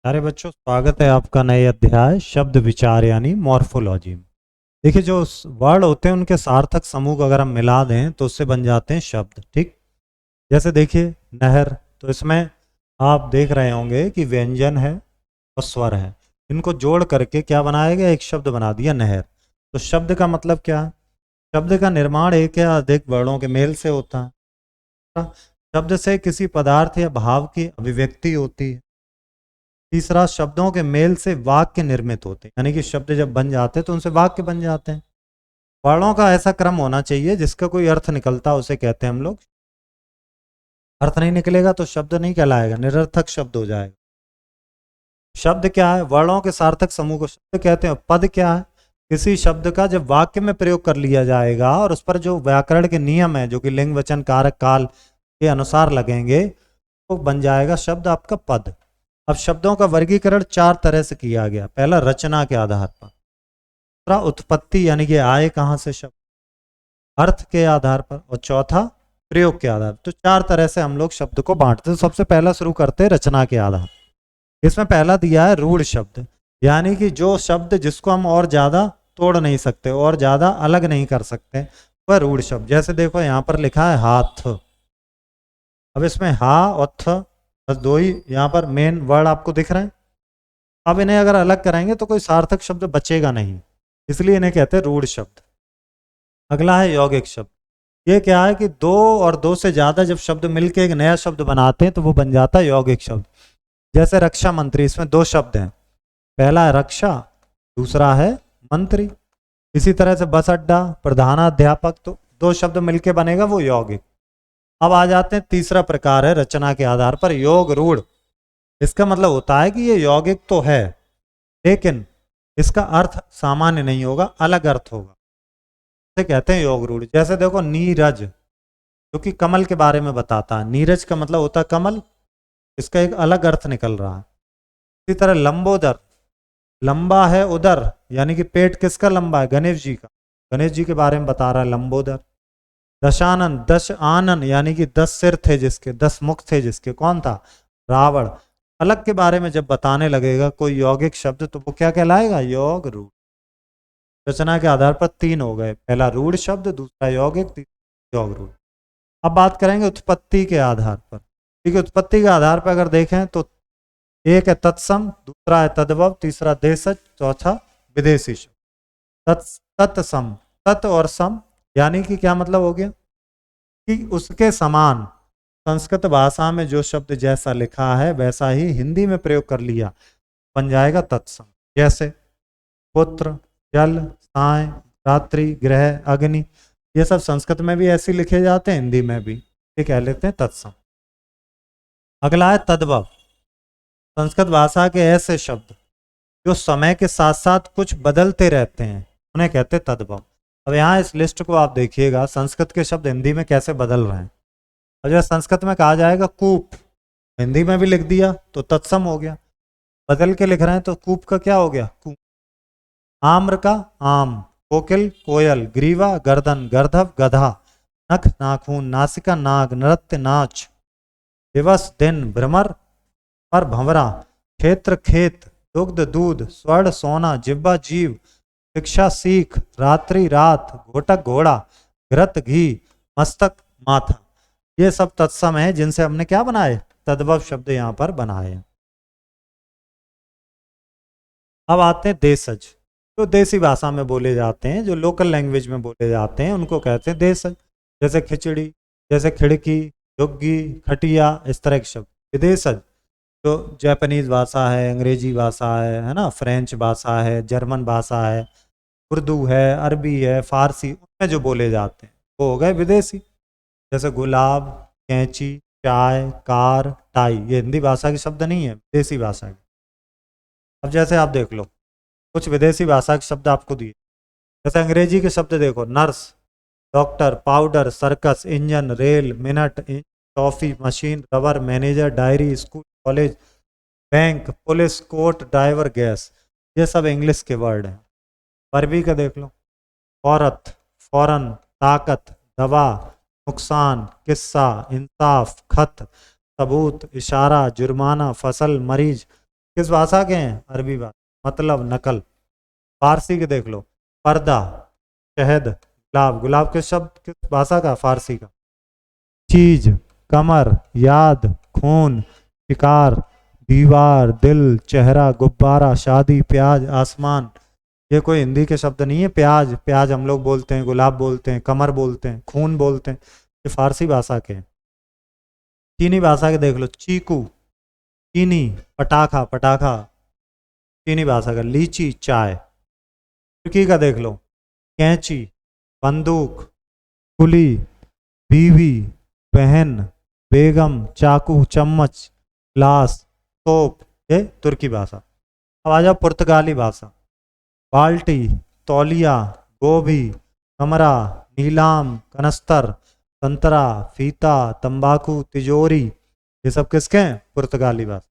प्यारे बच्चों, स्वागत है आपका नए अध्याय शब्द विचार यानी मॉर्फोलॉजी में। देखिए, जो वर्ड होते हैं उनके सार्थक समूह को अगर हम मिला दें तो उससे बन जाते हैं शब्द। ठीक, जैसे देखिए नहर, तो इसमें आप देख रहे होंगे कि व्यंजन है और स्वर है, इनको जोड़ करके क्या बनाया गया, एक शब्द बना दिया नहर। तो शब्द का मतलब क्या है? शब्द का निर्माण एक या अधिक वर्णों के मेल से होता है। शब्द से किसी पदार्थ या भाव की अभिव्यक्ति होती है। तीसरा, शब्दों के मेल से वाक्य निर्मित होते हैं, यानी कि शब्द जब बन जाते हैं तो उनसे वाक्य बन जाते हैं। वर्णों का ऐसा क्रम होना चाहिए जिसका कोई अर्थ निकलता, उसे कहते हैं हम लोग। अर्थ नहीं निकलेगा तो शब्द नहीं कहलाएगा, निरर्थक शब्द हो जाएगा। शब्द क्या है? वर्णों के सार्थक समूह को शब्द कहते हैं। पद क्या है? किसी शब्द का जब वाक्य में प्रयोग कर लिया जाएगा और उस पर जो व्याकरण के नियम है, जो कि लिंग वचन कारक काल के अनुसार लगेंगे, तो बन जाएगा शब्द आपका पद। अब शब्दों का वर्गीकरण चार तरह से किया गया। पहला, रचना के आधार पर। दूसरा, उत्पत्ति यानी कि आए कहाँ से शब्द। अर्थ के आधार पर। और चौथा, प्रयोग के आधार पर। तो चार तरह से हम लोग शब्द को बांटते हैं। तो सबसे पहला शुरू करते हैं रचना के आधार। इसमें पहला दिया है रूढ़ शब्द, यानी कि जो शब्द जिसको हम और ज्यादा तोड़ नहीं सकते और ज्यादा अलग नहीं कर सकते, वह रूढ़ शब्द। जैसे देखो यहाँ पर लिखा है हाथ। अब इसमें हा और थ, बस दो ही यहाँ पर मेन वर्ड आपको दिख रहे हैं। अब इन्हें अगर अलग कराएंगे तो कोई सार्थक शब्द बचेगा नहीं, इसलिए इन्हें कहते हैं रूढ़ शब्द। अगला है यौगिक शब्द। ये क्या है कि दो और दो से ज्यादा जब शब्द मिलकर एक नया शब्द बनाते हैं तो वो बन जाता है यौगिक शब्द। जैसे रक्षा मंत्री, इसमें दो शब्द हैं, पहला है रक्षा, दूसरा है मंत्री। इसी तरह से बस अड्डा, प्रधानाध्यापक, तो दो शब्द मिलके बनेगा वो यौगिक। अब आ जाते हैं तीसरा प्रकार है रचना के आधार पर योग रूढ़। इसका मतलब होता है कि ये यौगिक तो है लेकिन इसका अर्थ सामान्य नहीं होगा, अलग अर्थ होगा, इसे कहते हैं योग रूढ़। जैसे देखो नीरज, जो कि कमल के बारे में बताता है। नीरज का मतलब होता है कमल, इसका एक अलग अर्थ निकल रहा है। इसी तरह लंबोदर, लंबा है उदर, यानी कि पेट किसका लंबा है, गणेश जी का, गणेश जी के बारे में बता रहा है लंबोदर। दशानन, दश आनन, यानी कि 10 सिर थे जिसके, 10 मुख थे जिसके, कौन था, रावण। अलग के बारे में जब बताने लगेगा कोई यौगिक शब्द तो वो क्या कहलाएगा, योग रूढ़। रचना के आधार पर तीन हो गए, पहला रूढ़ शब्द, दूसरा यौगिक, तीसरा योग रूढ़। अब बात करेंगे उत्पत्ति के आधार पर। ठीक है, उत्पत्ति के आधार पर अगर देखें तो एक है तत्सम, दूसरा है तद्भव, तीसरा देशज, चौथा विदेशी शब्द। तत्सम, तत् और सम, यानी कि क्या मतलब हो गया कि उसके समान। संस्कृत भाषा में जो शब्द जैसा लिखा है वैसा ही हिंदी में प्रयोग कर लिया, बन जाएगा तत्सम। जैसे पुत्र, जल, साय, रात्रि, ग्रह, अग्नि, ये सब संस्कृत में भी ऐसे लिखे जाते हैं, हिंदी में भी, ये कह लेते हैं तत्सम। अगला है तद्भव। संस्कृत भाषा के ऐसे शब्द जो समय के साथ साथ कुछ बदलते रहते हैं उन्हें कहते हैं तद्भव। अब यहाँ इस लिस्ट को आप देखिएगा, संस्कृत के शब्द हिंदी में कैसे बदल रहे हैं। और जब संस्कृत में कहा जाएगा कूप, हिंदी में भी लिख दिया तो तत्सम हो गया। बदल के लिख रहे हैं तो कूप का क्या हो गया, कूप। आम्र का आम, कोकिल कोयल, ग्रीवा गर्दन, गर्दभ गधा, नख नाखून, नासिका नाग, नृत्य नाच, दिवस दिन, भ्रमर पर भंवरा, क्षेत्र खेत, दुग्ध दूध, स्वर्ण सोना, जिब्बा जीव, शिक्षा सीख, रात्रि रात, घोटक घोड़ा, घृत घी, मस्तक माथा। ये सब तत्सम है जिनसे हमने क्या बनाए, तद्भव शब्द यहाँ पर बनाए। अब आते हैं देशज, जो देसी भाषा में बोले जाते हैं, जो लोकल लैंग्वेज में बोले जाते हैं उनको कहते हैं देशज। जैसे खिचड़ी, जैसे खिड़की, झुग्गी, खटिया, इस तरह के शब्द। विदेशज जो जापानीज भाषा है, अंग्रेजी भाषा है ना, फ्रेंच भाषा है, जर्मन भाषा है, उर्दू है, अरबी है, फारसी, उनमें जो बोले जाते हैं वो हो गए विदेशी। जैसे गुलाब, कैंची, चाय, कार, टाई, ये हिंदी भाषा के शब्द नहीं है, विदेशी भाषा के। अब जैसे आप देख लो कुछ विदेशी भाषा के शब्द आपको दिए। जैसे अंग्रेजी के शब्द देखो, nurse, doctor, powder, circus, engine, rail, minute, toffee, machine, rubber, manager, diary, school, college, bank, police, court, driver, gas, ये सब इंग्लिश के वर्ड हैं। अरबी का देख लो, औरत, फौरन, ताकत, दवा, नुकसान, किस्सा, इंसाफ, खत, सबूत, इशारा, जुर्माना, फसल, मरीज, किस भाषा के हैं? अरबी भाषा। मतलब नकल। फारसी के देख लो, पर्दा, शहद, गुलाब। गुलाब के शब्द किस भाषा का? फारसी का। चीज, कमर, याद, खून, शिकार, दीवार, दिल, चेहरा, गुब्बारा, शादी, प्याज, आसमान। ये कोई हिंदी के शब्द नहीं है। प्याज, प्याज हम लोग बोलते हैं, गुलाब बोलते हैं, कमर बोलते हैं, खून बोलते हैं। ये फारसी भाषा के हैं। चीनी भाषा के देख लो, चीकू, चीनी, पटाखा, पटाखा चीनी भाषा का। लीची, चाय। तुर्की का देख लो, कैंची, बंदूक, कुली, बीवी, बहन, बेगम, चाकू, चम्मच, ग्लास, तोप। ये तुर्की भाषा। अब आ जाओ पुर्तगाली भाषा। बाल्टी, तौलिया, गोभी, कमरा, नीलाम, कनस्तर, संतरा, फीता, तंबाकू, तिजोरी। ये सब किसके हैं? पुर्तगाली भाषा।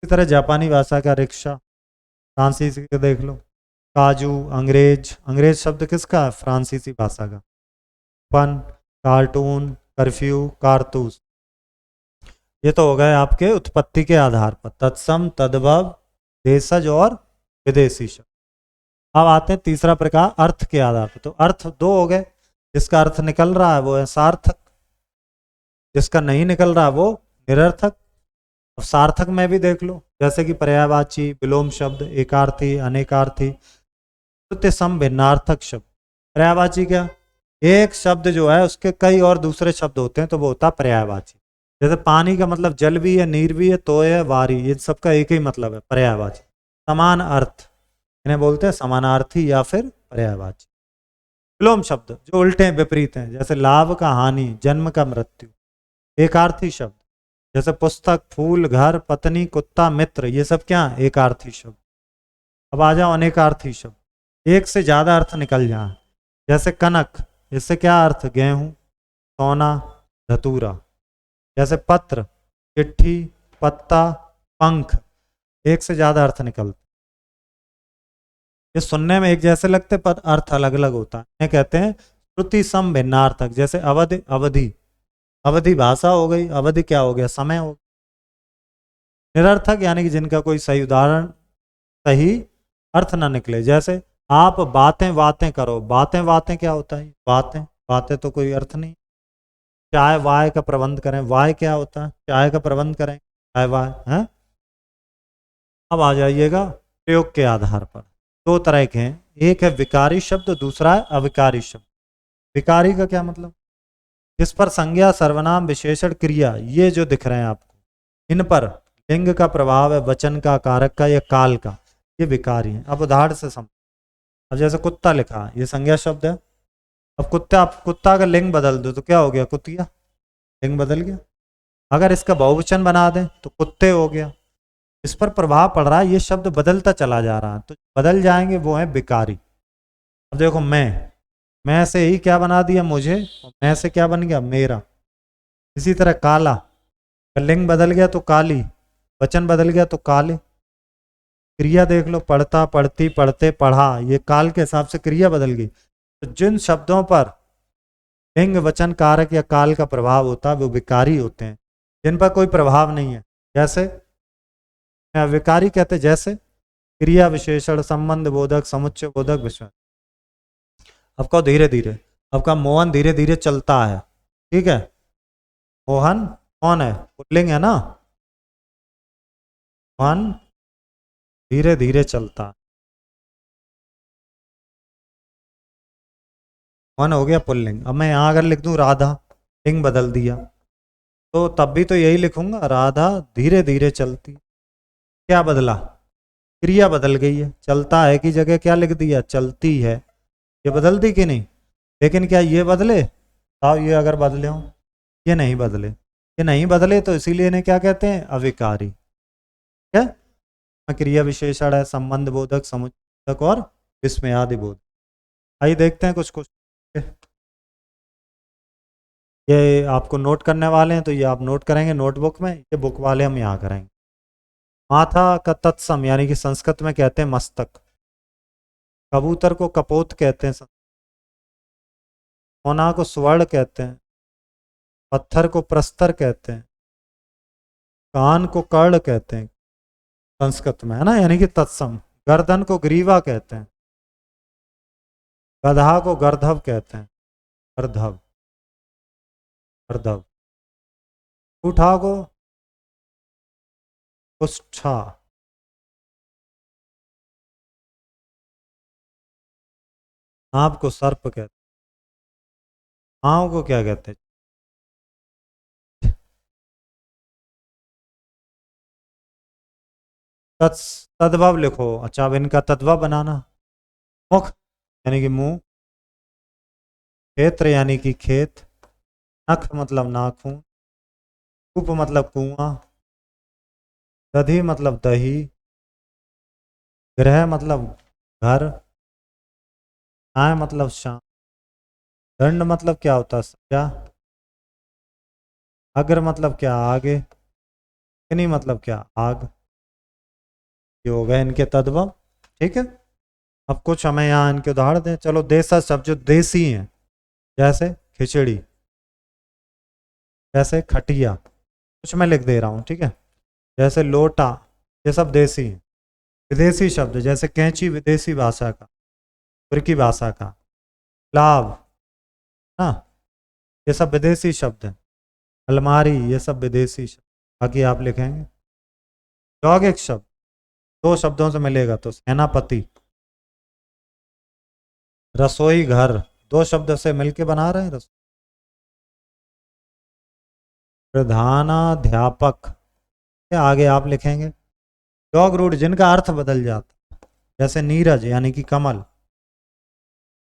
इसी तरह जापानी भाषा का रिक्शा। फ्रांसीसी के देख लो, काजू, अंग्रेज। अंग्रेज शब्द किसका है? फ्रांसीसी भाषा का। फन, कार्टून, कर्फ्यू, कारतूस। ये तो हो गए आपके उत्पत्ति के आधार पर, तत्सम, तद्भव, देशज और विदेशी शब्द। अब आते हैं तीसरा प्रकार, अर्थ के आधार पर। तो अर्थ दो हो गए, जिसका अर्थ निकल रहा है वो है सार्थक, जिसका नहीं निकल रहा वो निरर्थक। अब सार्थक में भी देख लो, जैसे कि पर्यायवाची, विलोम शब्द, एकार्थी, अनेकार्थी, तृतीय सम, भिन्नार्थक शब्द। पर्यायवाची क्या? एक शब्द जो है उसके कई और दूसरे शब्द होते हैं, तो वो होता है पर्यायवाची। जैसे पानी का मतलब जल भी है, नीर भी है, तो है, वारी। ये सबका एक ही मतलब है, पर्यायवाची। समान अर्थ, इन्हें बोलते हैं समानार्थी या फिर पर्यायवाची। विलोम शब्द जो उल्टे हैं, विपरीत हैं, जैसे लाभ का हानि, जन्म का मृत्यु। एकार्थी शब्द जैसे पुस्तक, फूल, घर, पत्नी, कुत्ता, मित्र। ये सब क्या है? एकार्थी शब्द। अब आ जाओ अनेकार्थी शब्द, एक से ज्यादा अर्थ निकल जाए। जैसे कनक, इससे क्या अर्थ? गेहूं, सोना, धतूरा। जैसे पत्र, चिट्ठी, पत्ता, पंख। एक से ज्यादा अर्थ निकलते। ये सुनने में एक जैसे लगते पर अर्थ अलग अलग होता है। इन्हें कहते हैं श्रुति सम भिन्नार्थक। जैसे अवधि, अवधि, अवधि भाषा हो गई, अवधि क्या हो गया? समय हो गया। निरर्थक यानी कि जिनका कोई सही उदाहरण, सही अर्थ ना निकले। जैसे आप बातें बातें करो, बातें बातें क्या होता है? बातें बातें तो कोई अर्थ नहीं। चाय वाय का प्रबंध करें, वाय क्या होता है? चाय का प्रबंध करें, चाय वाय है। अब आ जाइएगा प्रयोग के आधार पर। दो तरह के हैं, एक है विकारी शब्द, दूसरा है अविकारी शब्द। विकारी का क्या मतलब? जिस पर संज्ञा, सर्वनाम, विशेषण, क्रिया, ये जो दिख रहे हैं आपको, इन पर लिंग का प्रभाव है, वचन का, कारक का या काल का, ये विकारी है। अब उदाहरण से समझ। अब जैसे कुत्ता लिखा है, ये संज्ञा शब्द है। अब कुत्ता, आप कुत्ता का लिंग बदल दो तो क्या हो गया? कुतिया। लिंग बदल गया। अगर इसका बहुवचन बना दें तो कुत्ते हो गया। इस पर प्रभाव पड़ रहा है, ये शब्द बदलता चला जा रहा है, तो बदल जाएंगे, वो है विकारी। अब देखो मैं से ही क्या बना दिया? मुझे। मैं से क्या बन गया? मेरा। इसी तरह काला, लिंग बदल गया तो काली, वचन बदल गया तो काले। क्रिया देख लो, पढ़ता, पढ़ती, पढ़ते, पढ़ा, ये काल के हिसाब से क्रिया बदल गई। तो जिन शब्दों पर लिंग, वचन, कारक या काल का प्रभाव होता है वो विकारी होते हैं। जिन पर कोई प्रभाव नहीं है, जैसे विकारी कहते हैं। जैसे क्रिया, विशेषण, संबंध बोधक, समुच्चय बोधक, विषय। अब कहो धीरे धीरे। अब का मोहन धीरे धीरे चलता है, ठीक है। मोहन कौन है? पुल्लिंग है ना। मोहन धीरे धीरे चलता है, मोहन हो गया पुल्लिंग। अब मैं यहां अगर लिख दूं राधा, लिंग बदल दिया, तो तब भी तो यही लिखूंगा, राधा धीरे धीरे चलती। क्या बदला? क्रिया बदल गई है। चलता है की जगह क्या लिख दिया? चलती है। ये बदल दी कि नहीं? लेकिन क्या ये बदले? आओ, ये अगर बदले हो, ये नहीं बदले। ये नहीं बदले तो इसीलिए इन्हें क्या कहते हैं? अविकारी। क्या? क्रिया विशेषण है, संबंध बोधक, समुच्चयक और विस्मयादि बोधक। आइए देखते हैं कुछ कुछ। ये आपको नोट करने वाले हैं तो ये आप नोट करेंगे नोटबुक में, ये बुक वाले हम यहाँ करेंगे। माथा का तत्सम यानी कि संस्कृत में कहते हैं मस्तक। कबूतर को कपोत कहते हैं। सोना को स्वर्ण कहते हैं। पत्थर को प्रस्तर कहते हैं। कान को कर्ण कहते हैं। संस्कृत में, है ना, यानी कि तत्सम। गर्दन को ग्रीवा कहते हैं, गधा को गर्धव कहते हैं, गर्धव, गर्धव। उठा को उष्ठा। सांप को सर्प कहते हैं। हाँ को क्या कहते हैं? तत्स तद्भव लिखो। अच्छा, अब इनका तद्भव बनाना। मुख यानी कि मुंह, क्षेत्र यानी कि खेत, नख मतलब नाखून, कूप मतलब कुआं, दधी मतलब दही, गृह मतलब घर, न्याय मतलब शाम, दंड मतलब क्या होता है? सजा, अग्र मतलब क्या? आगे, अग्नि मतलब क्या? आग। ये हो गए इनके तद्भव। ठीक है, अब कुछ हमें यहाँ इनके उदाहरण दें। चलो, देसा शब्द जो देसी हैं, जैसे खिचड़ी, जैसे खटिया, कुछ मैं लिख दे रहा हूँ, ठीक है। जैसे लोटा, ये सब देसी हैं। विदेशी शब्द जैसे कैंची, विदेशी भाषा का, तुर्की भाषा का। लाभ, हाँ, ये सब विदेशी शब्द हैं। अलमारी, ये सब विदेशी शब्द। बाकी आप लिखेंगे। यौगिक शब्द दो शब्दों से मिलेगा तो सेनापति। रसोई घर, दो शब्द से मिलके बना रहे हैं रसोई। प्रधानाध्यापक, आगे आप लिखेंगे। योग रूढ़ जिनका अर्थ बदल जाता, जैसे नीरज यानी कि कमल,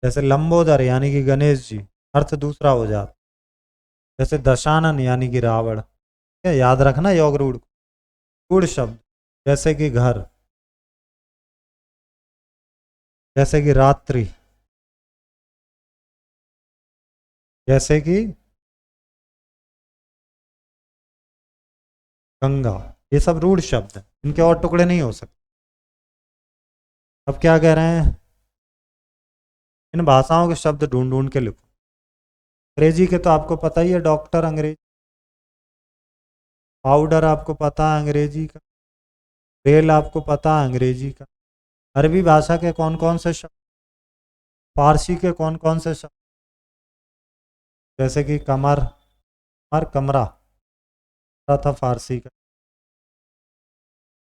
जैसे लंबोदर यानी कि गणेश जी, अर्थ दूसरा हो जाता। जैसे दशानन यानी कि रावण। क्या याद रखना योग रूढ़। रूढ़ शब्द जैसे कि घर, जैसे कि रात्रि, जैसे कि गंगा, ये सब रूढ़ शब्द हैं, इनके और टुकड़े नहीं हो सकते। अब क्या कह रहे हैं? इन भाषाओं के शब्द ढूंढ ढूंढ के लिखो। अंग्रेजी के तो आपको पता ही है, डॉक्टर अंग्रेजी, पाउडर आपको पता है अंग्रेजी का, रेल आपको पता है अंग्रेजी का। अरबी भाषा के कौन कौन से शब्द, फारसी के कौन कौन से शब्द, जैसे कि कमर, कमर, कमरा था फारसी का।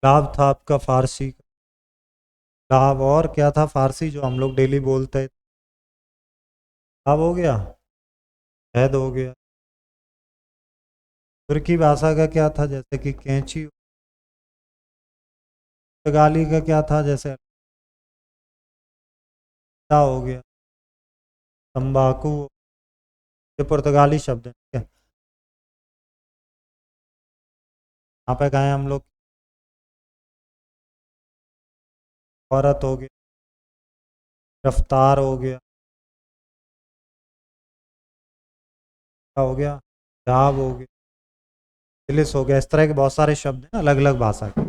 लाभ था आपका फारसी का। लाभ, और क्या था फारसी जो हम लोग डेली बोलते हैं? लाभ हो गया, हैद हो गया। तुर्की भाषा का क्या था? जैसे कि कैंची। पुर्तगाली का क्या था? जैसे हो गया, तंबाकू। ये पुर्तगाली शब्द है, ठीक है। यहाँ पे गए हम लोग, औरत हो गया, रफ्तार हो गया, क्या हो गया, जाब हो गया, पुलिस हो गया। इस तरह के बहुत सारे शब्द हैं अलग अलग भाषा के।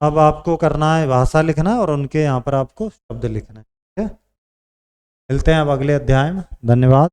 अब आपको करना है भाषा लिखना है और उनके यहाँ पर आपको शब्द लिखना है, ठीक है। मिलते हैं अब अगले अध्याय में। धन्यवाद।